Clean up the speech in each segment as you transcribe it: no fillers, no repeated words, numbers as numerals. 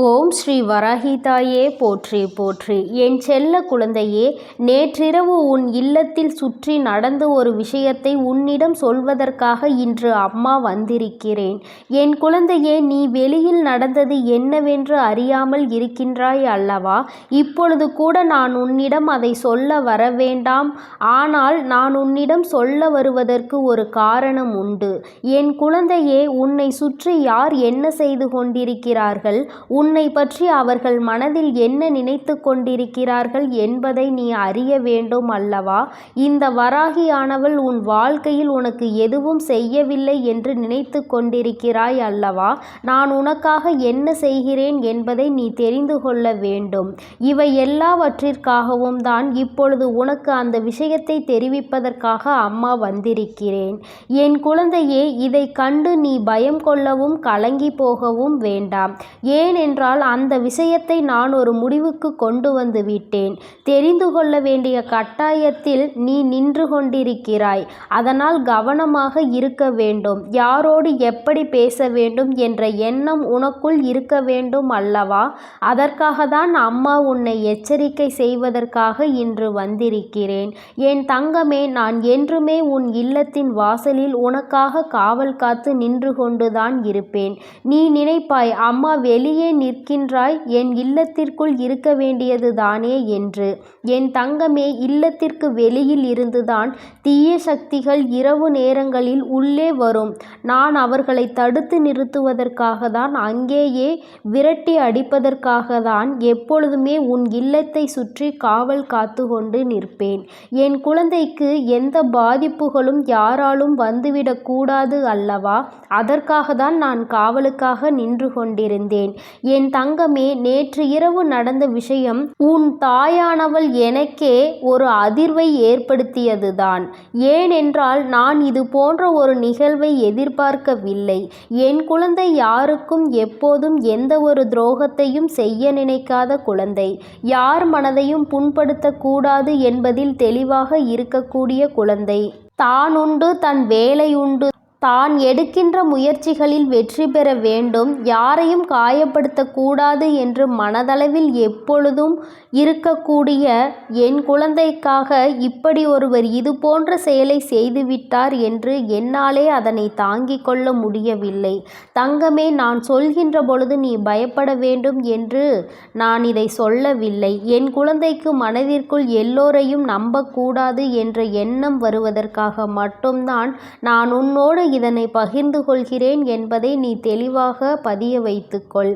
ஓம் ஸ்ரீ வராஹிதாயே போற்றி போற்றி. என் செல்ல குழந்தையே, நேற்றிரவு உன் இல்லத்தில் சுற்றி நடந்த ஒரு விஷயத்தை உன்னிடம் சொல்வதற்காக இன்று அம்மா வந்திருக்கிறேன். என் குழந்தையே, நீ வெளியில் நடந்தது என்னவென்று அறியாமல் இருக்கின்றாய் அல்லவா? இப்பொழுது கூட நான் உன்னிடம் அதை சொல்ல வர வேண்டாம். ஆனால் நான் உன்னிடம் சொல்ல வருவதற்கு ஒரு காரணம் உண்டு. என் குழந்தையே, உன்னை சுற்றி யார் என்ன செய்து கொண்டிருக்கிறார்கள், உன்னை பற்றி அவர்கள் மனதில் என்ன நினைத்து கொண்டிருக்கிறார்கள் என்பதை நீ அறிய வேண்டும் அல்லவா? இந்த வராகியானவள் உன் வாழ்க்கையில் உனக்கு எதுவும் செய்யவில்லை என்று நினைத்து கொண்டிருக்கிறாய் அல்லவா? நான் உனக்காக என்ன செய்கிறேன் என்பதை நீ தெரிந்து கொள்ள வேண்டும். இவை எல்லாவற்றிற்காகவும் தான் இப்பொழுது உனக்கு அந்த விஷயத்தை தெரிவிப்பதற்காக அம்மா வந்திருக்கிறேன். என் குழந்தையே, இதை கண்டு நீ பயம் கொள்ளவும் கலங்கி போகவும் வேண்டாம். ஏனென்றால் அந்த விஷயத்தை நான் ஒரு முடிவுக்கு கொண்டு வந்து விட்டேன். தெரிந்து கொள்ள வேண்டிய கட்டாயத்தில் நீ நின்று கொண்டிருக்கிறாய். அதனால் கவனமாக இருக்க வேண்டும். யாரோடு எப்படி பேச வேண்டும் என்ற எண்ணம் உனக்குள் இருக்க வேண்டும் அல்லவா? அதற்காக தான் அம்மா உன்னை எச்சரிக்கை செய்வதற்காக இன்று வந்திருக்கிறேன். என் தங்கமே, நான் என்றுமே உன் இல்லத்தின் வாசலில் உனக்காக காவல் காத்து நின்று கொண்டுதான் இருப்பேன். நீ நினைப்பாய், அம்மா வெளியே நிற்கின்றாய், என் இல்லத்திற்குள் இருக்க வேண்டியது தானே என்று. என் தங்கமே, இல்லத்திற்கு வெளியில் இருந்துதான் தீய சக்திகள் இரவு நேரங்களில் உள்ளே வரும். நான் அவர்களை தடுத்து நிறுத்துவதற்காக தான், அங்கேயே விரட்டி அடிப்பதற்காக தான் எப்பொழுதுமே உன் இல்லத்தை சுற்றி காவல் காத்து கொண்டு நிற்பேன். என் குழந்தைக்கு எந்த பாதிப்புகளும் யாராலும் வந்துவிடக் கூடாது அல்லவா? அதற்காக தான் நான் காவலுக்காக நின்று கொண்டிருந்தேன். என் தங்கமே, நேற்று இரவு நடந்த விஷயம் உன் தாயானவள் எனக்கே ஒரு அதிர்வை ஏற்படுத்தியதுதான். ஏனென்றால் நான் இது போன்ற ஒரு நிகழ்வை எதிர்பார்க்கவில்லை. என் குழந்தை யாருக்கும் எப்போதும் எந்த ஒரு துரோகத்தையும் செய்ய நினைக்காத குழந்தை. யார் மனதையும் புண்படுத்தக்கூடாது என்பதில் தெளிவாக இருக்கக்கூடிய குழந்தை. தான் உண்டு, தன் வேலை உண்டு, தான் எடுக்கின்ற முயற்சிகளில் வெற்றி பெற வேண்டும், யாரையும் காயப்படுத்தக்கூடாது என்று மனதளவில் எப்பொழுதும் இருக்கக்கூடிய என் குழந்தைக்காக இப்படி ஒருவர் இது போன்ற செயலை செய்துவிட்டார் என்று என்னாலே அதனை தாங்கிக் கொள்ள முடியவில்லை. தங்கமே, நான் சொல்கின்ற பொழுது நீ பயப்பட வேண்டும் என்று நான் இதை சொல்லவில்லை. என் குழந்தைக்கு மனதிற்குள் எல்லோரையும் நம்பக்கூடாது என்ற எண்ணம் வருவதற்காக மட்டும்தான் நான் உன்னோடு இதனை பகிர்ந்து கொள்கிறேன் என்பதை நீ தெளிவாக பதிய வைத்துக்கொள்.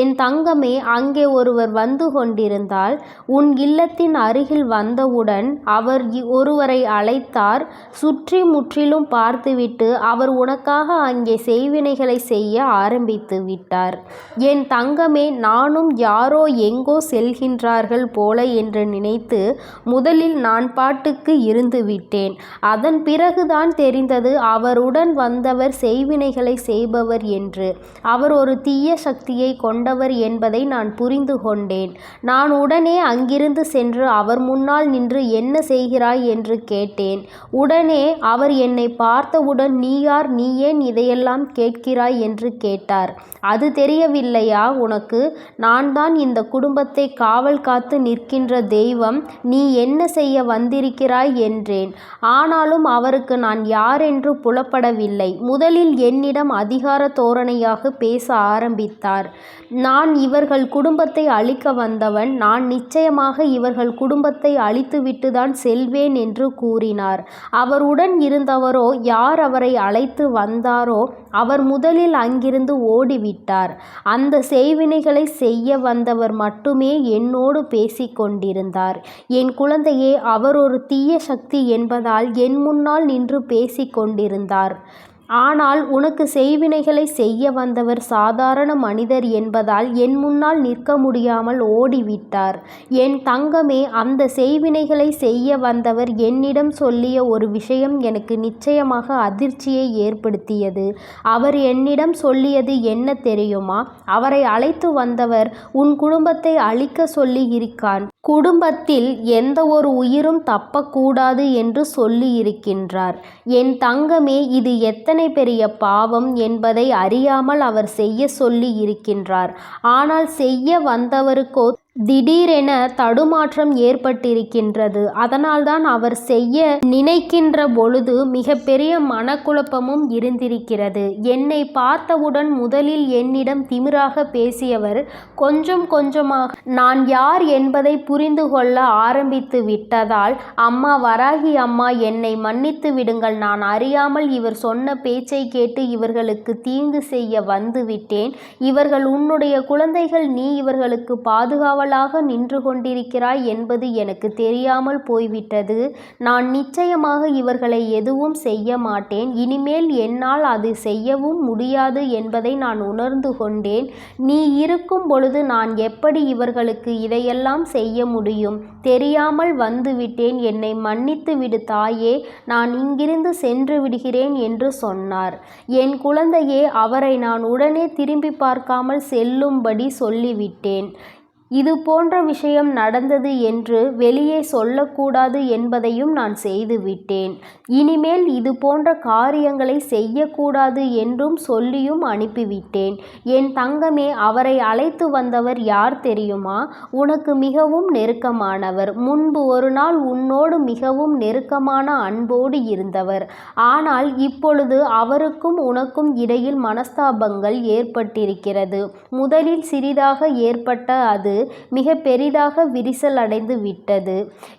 என் தங்கமே, அங்கே ஒருவர் வந்து கொண்டிருந்தால் உன் இல்லத்தின் அருகில் வந்தவுடன் அவர் ஒருவரை அழைத்தார். சுற்றி முற்றிலும் பார்த்துவிட்டு அவர் உனக்காக அங்கே செய்வினைகளை செய்ய ஆரம்பித்து விட்டார். என் தங்கமே, நானும் யாரோ எங்கோ செல்கின்றார்கள் போல என்று நினைத்து முதலில் நான் பாட்டுக்கு இருந்து விட்டேன். அதன் பிறகுதான் தெரிந்தது அவருடன் வந்தவர் செய்வினைகளை செய்பவர் என்று. அவர் ஒரு தீய சக்தியை கொண்டவர் என்பதை நான் புரிந்து கொண்டேன். நான் உடனே அங்கிருந்து சென்று அவர் முன்னால் நின்று என்ன செய்கிறாய் என்று கேட்டேன். உடனே அவர் என்னை பார்த்தவுடன், நீ யார், நீ ஏன் இதையெல்லாம் கேட்கிறாய் என்று கேட்டார். அது தெரியவில்லையா உனக்கு? நான் தான் இந்த குடும்பத்தை காவல் காத்து நிற்கின்ற தெய்வம், நீ என்ன செய்ய வந்திருக்கிறாய் என்றேன். ஆனாலும் அவருக்கு நான் யார் என்று புலப்படவில்லை. முதலில் என்னிடம் அதிகார தோரணையாக பேச ஆரம்பித்தார். நான் இவர்கள் குடும்பத்தை அழிக்க வந்தவன், நான் நிச்சயமாக இவர்கள் குடும்பத்தை அழித்துவிட்டுதான் செல்வேன் என்று கூறினார். அவருடன் இருந்தவரோ, யார் அவரை அழைத்து வந்தாரோ அவர் முதலில் அங்கிருந்து ஓடிவிட்டார். அந்த செய்வினைகளை செய்ய வந்தவர் மட்டுமே என்னோடு பேசிக் கொண்டிருந்தார். என் குழந்தையே, அவர் ஒரு தீய சக்தி என்பதால் என் முன்னால் நின்று பேசிக் கொண்டிருந்தார். ஆனால் உனக்கு செய்வினைகளை செய்ய வந்தவர் சாதாரண மனிதர் என்பதால் என் முன்னால் நிற்க முடியாமல் ஓடிவிட்டார். என் தங்கமே, அந்த செய்வினைகளை செய்ய வந்தவர் என்னிடம் சொல்லிய ஒரு விஷயம் எனக்கு நிச்சயமாக அதிர்ச்சியை ஏற்படுத்தியது. அவர் என்னிடம் சொல்லியது என்ன தெரியுமா? அவரை அழைத்து வந்தவர் உன் குடும்பத்தை அழிக்க சொல்லி இருக்கான். குடும்பத்தில் எந்த ஒரு உயிரும் தப்பக்கூடாது என்று சொல்லியிருக்கின்றார். என் தங்கமே, இது எத்தனை பெரிய பாவம் என்பதை அறியாமல் அவர் செய்ய சொல்லி இருக்கின்றார். ஆனால் செய்ய வந்தவருக்கோ திடீரென தடுமாற்றம் ஏற்பட்டிருக்கின்றது. அதனால்தான் அவர் செய்ய நினைக்கின்ற பொழுது மிகப்பெரிய மனக்குழப்பமும் இருந்திருக்கிறது. என்னை பார்த்தவுடன் முதலில் என்னிடம் திமிராக பேசியவர் கொஞ்சம் கொஞ்சமாக நான் யார் என்பதை புரிந்து கொள்ள ஆரம்பித்து விட்டதால், அம்மா வராகி அம்மா, என்னை மன்னித்து விடுங்கள். நான் அறியாமல் இவர் சொன்ன பேச்சை கேட்டு இவர்களுக்கு தீங்கு செய்ய வந்து விட்டேன். இவர்கள் உன்னுடைய குழந்தைகள். நீ இவர்களுக்கு பாதுகாவல் நின்று கொண்டிருக்கிறாய் என்பது எனக்கு தெரியாமல் போய்விட்டது. நான் நிச்சயமாக இவர்களை எதுவும் செய்ய மாட்டேன். இனிமேல் என்னால் அது செய்யவும் முடியாது என்பதை நான் உணர்ந்து கொண்டேன். நீ இருக்கும் பொழுது நான் எப்படி இவர்களுக்கு இதையெல்லாம் செய்ய முடியும்? தெரியாமல் வந்துவிட்டேன். என்னை மன்னித்து விடு தாயே. நான் இங்கிருந்து சென்று விடுகிறேன் என்று சொன்னார். என் குழந்தையே, அவரை நான் உடனே திரும்பி பார்க்காமல் செல்லும்படி சொல்லிவிட்டேன். இது போன்ற விஷயம் நடந்தது என்று வெளியே சொல்லக்கூடாது என்பதையும் நான் செய்துவிட்டேன். இனிமேல் இது போன்ற காரியங்களை செய்யக்கூடாது என்றும் சொல்லியும் அனுப்பிவிட்டேன். என் தங்கமே, அவரை அழைத்து வந்தவர் யார் தெரியுமா? உனக்கு மிகவும் நெருக்கமானவர். முன்பு ஒரு நாள் உன்னோடு மிகவும் நெருக்கமான அன்போடு இருந்தவர். ஆனால் இப்பொழுது அவருக்கும் உனக்கும் இடையில் மனஸ்தாபங்கள் ஏற்பட்டிருக்கிறது. முதலில் சிறிதாக ஏற்பட்ட அது மிக பெரிதாக விரிசல் அடைந்து விட்டது.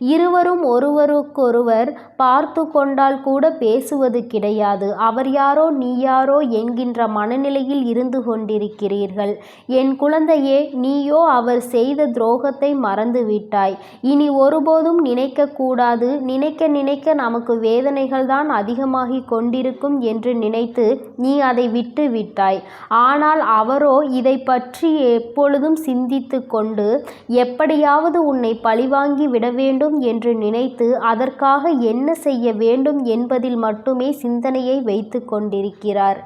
இருவரும் ஒருவருக்கொருவர் பார்த்து கொண்டால் கூட பேசுவது கிடையாது. அவர் யாரோ நீ யாரோ என்கின்ற மனநிலையில் இருந்து கொண்டிருக்கிறீர்கள். என் குழந்தையே, நீயோ அவர் செய்த துரோகத்தை மறந்து விட்டாய். இனி ஒருபோதும் நினைக்கக்கூடாது. நினைக்க நினைக்க நமக்கு வேதனைகள் தான் அதிகமாகி கொண்டிருக்கும் என்று நினைத்து நீ அதை விட்டு விட்டாய். ஆனால் அவரோ இதை பற்றி எப்பொழுதும் சிந்தித்து கொண்டு எப்படியாவது உன்னை பழிவாங்கி விட வேண்டும் என்று நினைத்து அதற்காக என்ன செய்ய வேண்டும் என்பதில் மட்டுமே சிந்தனையை வைத்து கொண்டிருக்கிறார்.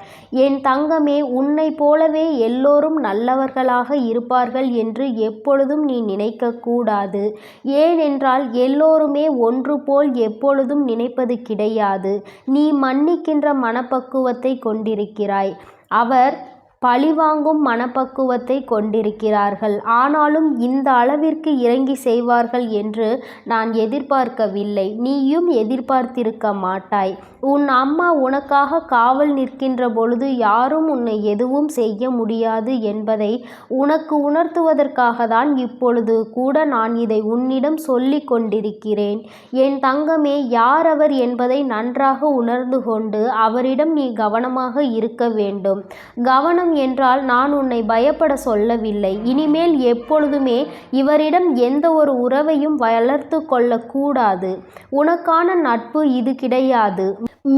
என் தங்கமே, உன்னை போலவே எல்லோரும் நல்லவர்களாக இருப்பார்கள் என்று எப்பொழுதும் நீ நினைக்கக்கூடாது. ஏனென்றால் எல்லோருமே ஒன்று போல் எப்பொழுதும் நினைப்பது கிடையாது. நீ மன்னிக்கின்ற மனப்பக்குவத்தை கொண்டிருக்கிறாய். அவர் பழிவாங்கும் மனப்பக்குவத்தை கொண்டிருக்கிறார்கள். ஆனாலும் இந்த அளவிற்கு இறங்கி செய்வார்கள் என்று நான் எதிர்பார்க்கவில்லை. நீயும் எதிர்பார்த்திருக்க மாட்டாய். உன் அம்மா உனக்காக காவல் நிற்கின்ற பொழுது யாரும் உன்னை எதுவும் செய்ய முடியாது என்பதை உனக்கு உணர்த்துவதற்காக தான் இப்பொழுது கூட நான் இதை உன்னிடம் சொல்லி கொண்டிருக்கிறேன். என் தங்கமே, யார் அவர் என்பதை நன்றாக உணர்ந்து கொண்டு அவரிடம் நீ கவனமாக இருக்க வேண்டும். கவனம் என்றால் நான் உன்னை பயப்பட சொல்லவில்லை. இனிமேல் எப்பொழுதுமே இவரிடம் எந்த ஒரு உறவையும் வளர்த்து கொள்ளக்கூடாது. உனக்கான நட்பு இது கிடையாது.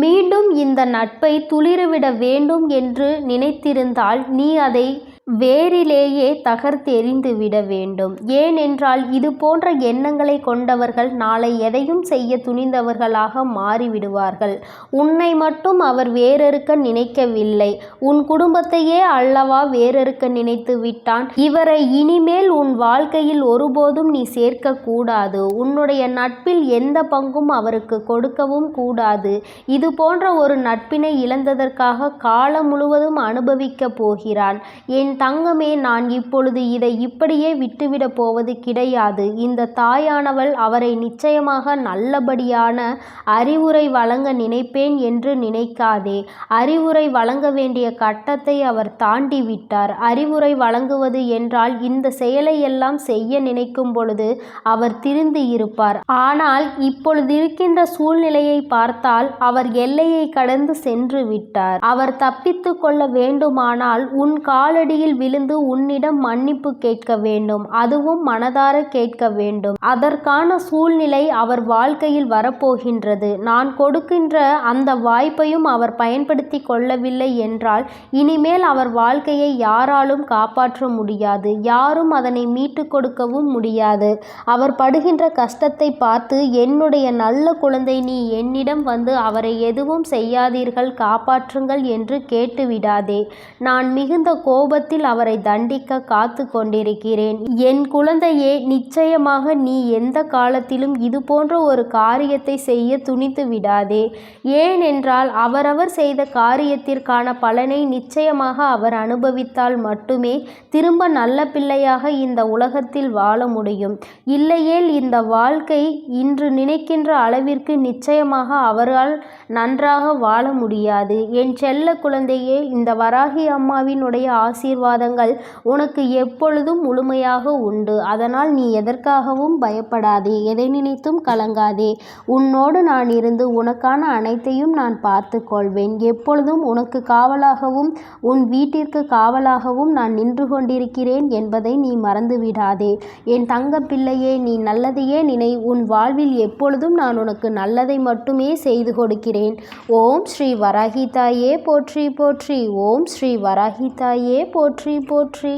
மீண்டும் இந்த நட்பை துளிரவிட வேண்டும் என்று நினைத்திருந்தால் நீ அதை வேரிலேயே தகர்த்தெறிந்து விட வேண்டும். ஏனென்றால் இது போன்ற எண்ணங்களை கொண்டவர்கள் நாளை எதையும் செய்ய துணிந்தவர்களாக மாறிவிடுவார்கள். உன்னை மட்டும் அவர் வேறறுக்க நினைக்கவில்லை. உன் குடும்பத்தையே அல்லவா வேறறுக்க நினைத்து விட்டான். இவரை இனிமேல் உன் வாழ்க்கையில் ஒருபோதும் நீ சேர்க்கக்கூடாது. உன்னுடைய நட்பில் எந்த பங்கும் அவருக்கு கொடுக்கவும் கூடாது. இது போன்ற ஒரு நட்பினை இழந்ததற்காக காலம் முழுவதும் அனுபவிக்கப் போகிறான். என் தங்கமே, நான் இப்பொழுது இதை இப்படியே விட்டுவிடப் போவது கிடையாது. இந்த தாயானவள் அவரை நிச்சயமாக நல்லபடியான அறிவுரை வழங்க நினைப்பேன் என்று நினைக்காதே. அறிவுரை வழங்க வேண்டிய கட்டத்தை அவர் தாண்டி விட்டார். அறிவுரை வழங்குவது என்றால் இந்த செயலை எல்லாம் செய்ய நினைக்கும் பொழுது அவர் திருந்தி இருப்பார். ஆனால் இப்பொழுது இருக்கின்ற சூழ்நிலையை பார்த்தால் அவர் எல்லையை கடந்து சென்று விட்டார். அவர் தப்பித்து கொள்ள வேண்டுமானால் உன் காலடியில் விழுந்து உன்னிடம் மன்னிப்பு கேட்க வேண்டும். அதுவும் மனதார கேட்க வேண்டும். அதற்கான சூழ்நிலை அவர் வாழ்க்கையில் வரப்போகின்றது. நான் கொடுக்கின்ற அந்த வாய்ப்பையும் அவர் பயன்படுத்தி கொள்ளவில்லை என்றால் இனிமேல் அவர் வாழ்க்கையை யாராலும் காப்பாற்ற முடியாது. யாரும் அதனை மீட்டு கொடுக்கவும் முடியாது. அவர் படுகின்ற கஷ்டத்தை பார்த்து என்னுடைய நல்ல குழந்தை, நீ என்னிடம் வந்து அவரை எதுவும் செய்யாதீர்கள், காப்பாற்றுங்கள் என்று கேட்டுவிடாதே. நான் மிகுந்த கோபத்தில் காலத்தில் அவரை தண்டிக்க காத்து கொண்டிருக்கிறேன். என் குழந்தையே, நிச்சயமாக நீ எந்த காலத்திலும் இது போன்ற ஒரு காரியத்தை செய்ய துணிந்து விடாதே. ஏனென்றால் அவரவர் செய்த காரியத்திற்கான பலனை நிச்சயமாக அவர் அனுபவித்தால் மட்டுமே திரும்ப நல்ல பிள்ளையாக இந்த உலகத்தில் வாழ முடியும். இல்லையேல் இந்த வாழ்க்கை இன்று நினைக்கின்ற அளவிற்கு நிச்சயமாக அவரால் நன்றாக வாழ முடியாது. என் செல்ல குழந்தையே, இந்த வராகி அம்மாவினுடைய ஆசீர்வாதங்கள் உனக்கு எப்பொழுதும் முழுமையாக உண்டு. அதனால் நீ எதற்காகவும் பயப்படாதே, எதை நினைத்தும் கலங்காதே. உன்னோடு நான் இருந்து உனக்கான அனைத்தையும் நான் பார்த்து கொள்வேன். எப்பொழுதும் உனக்கு காவலாகவும் உன் வீட்டிற்கு காவலாகவும் நான் நின்று கொண்டிருக்கிறேன் என்பதை நீ மறந்துவிடாதே. என் தங்க பிள்ளையே, நீ நல்லதையே நினை. உன் வாழ்வில் எப்பொழுதும் நான் உனக்கு நல்லதை மட்டுமே செய்து கொடுக்கிறேன். ஓம் ஸ்ரீ வராகி தாயே போற்றி போற்றி. ஓம் ஸ்ரீ வராகி தாயே போற்றி போற்றி.